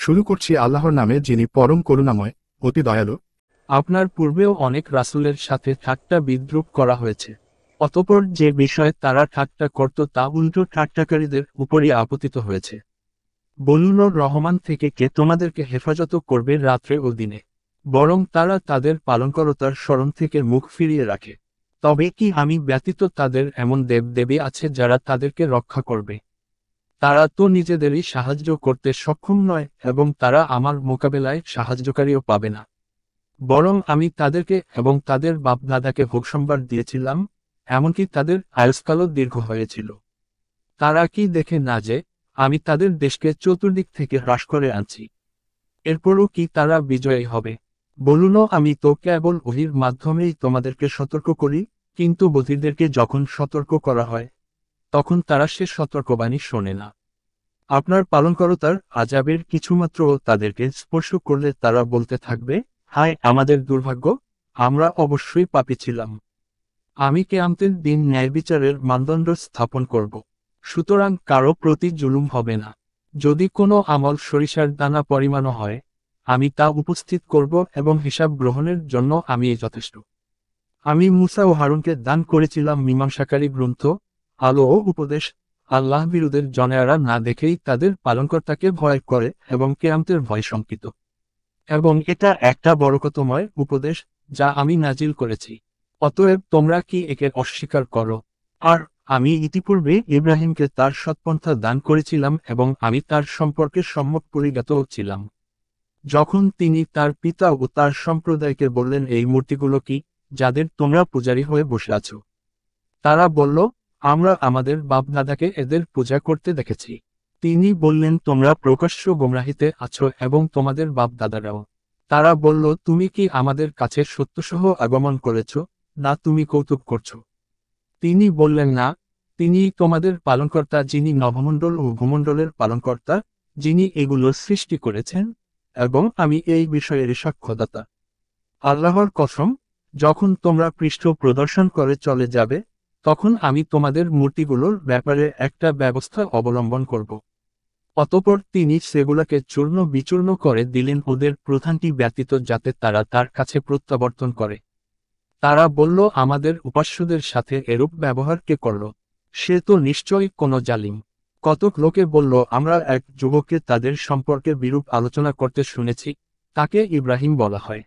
শুরু করছি আল্লাহর নামে, যিনি পরম করুণাময়, অতি দয়ালু। আপনার পূর্বেও অনেক রাসূলের সাথে ঠাট্টা বিদ্রূপ করা হয়েছে। অতঃপর যে বিষয়ে তারা ঠাট্টা করত তা উল্টো ঠাট্টাকারীদের উপরই আপতিত হয়েছে। বলুন, রহমান থেকে কে তোমাদেরকে হেফাজত করবে রাত্রে ও দিনে? বরং তারা তাদের পালনকর্তার স্মরণ থেকে মুখ ফিরিয়ে রাখে। তবে কি আমি ব্যতীত তাদের এমন দেবদেবী আছে যারা তাদেরকে রক্ষা করবে? তারা তো নিজেদেরই সাহায্য করতে সক্ষম নয় এবং তারা আমার মোকাবেলায় সাহায্যকারীও পাবে না। বরং আমি তাদেরকে এবং তাদের বাপদাদাকে ভোগসম্ভার দিয়েছিলাম, এমনকি তাদের আয়ুষ্কালও দীর্ঘ হয়েছিল। তারা কি দেখে না যে আমি তাদের দেশকে চতুর্দিক থেকে হ্রাস করে আনছি? এরপরও কি তারা বিজয়ী হবে? বলুন, আমি তো কেবল ওহীর মাধ্যমেই তোমাদেরকে সতর্ক করি, কিন্তু বধিরদেরকে যখন সতর্ক করা হয় তখন তারা সে সতর্কবাণী শোনে না। আপনার পালনকর্তার আযাবের কিছুমাত্র তাদেরকে স্পর্শ করলে তারা বলতে থাকবে, হায় আমাদের দুর্ভাগ্য, আমরা অবশ্যই পাপী ছিলাম। আমি কিয়ামতের দিন ন্যায়বিচারের মানদণ্ড স্থাপন করব। সুতরাং কারো প্রতি জুলুম হবে না। যদি কোনো আমল সরিষার দানা পরিমাণও হয়, আমি তা উপস্থিত করব এবং হিসাব গ্রহণের জন্য আমি যথেষ্ট। আমি মুসা ও হারুনকে দান করেছিলাম মীমাংসাকারী গ্রন্থ, আলো ও উপদেশ। আল্লাহ বিরুদ্ধের জনেয়ারা না দেখেই তাদের পালনকর্তাকে ভয় করে এবং কিয়ামতের ভয় শঙ্কিত। এবং এটা একটা বরকতময় উপদেশ যা আমি নাজিল করেছি। অতএব তোমরা কি একে অস্বীকার করো? আর আমি ইতিপূর্বে ইব্রাহিমকে তার সৎপন্থা দান করেছিলাম এবং আমি তার সম্পর্কে সম্যক পরিজ্ঞাত ছিলাম। যখন তিনি তার পিতা ও তার সম্প্রদায়কে বললেন, এই মূর্তিগুলো কি, যাদের তোমরা পূজারী হয়ে বসে আছো? তারা বলল, আমরা আমাদের বাপদাদাকে এদের পূজা করতে দেখেছি। তিনি বললেন, তোমরা প্রকাশ্য গোমরাহিতে আছো এবং তোমাদের বাপদাদারাও। তারা বলল, তুমি কি আমাদের কাছে সত্যসহ আগমন করেছ, না তুমি কৌতুক করছো? তিনি বললেন, না, তিনি তোমাদের পালনকর্তা, যিনি নভমণ্ডল ও ভূমণ্ডলের পালনকর্তা, যিনি এগুলো সৃষ্টি করেছেন, এবং আমি এই বিষয়ের সাক্ষ্যদাতা। আল্লাহর কসম, যখন তোমরা পৃষ্ঠ প্রদর্শন করে চলে যাবে, তখন আমি তোমাদের মূর্তিগুলোর ব্যাপারে একটা ব্যবস্থা অবলম্বন করব। অতঃপর তিনি সেগুলোকে চূর্ণ বিচূর্ণ করে দিলেন ওদের প্রধানটি ব্যতীত, যাতে তারা তার কাছে প্রত্যাবর্তন করে। তারা বলল, আমাদের উপাস্যদের সাথে এরূপ ব্যবহার কে করল? সে তো নিশ্চয়ই কোনো জালিম। কতক লোকে বলল, আমরা এক যুবককে তাদের সম্পর্কে বিরূপ আলোচনা করতে শুনেছি, তাকে ইব্রাহিম বলা হয়।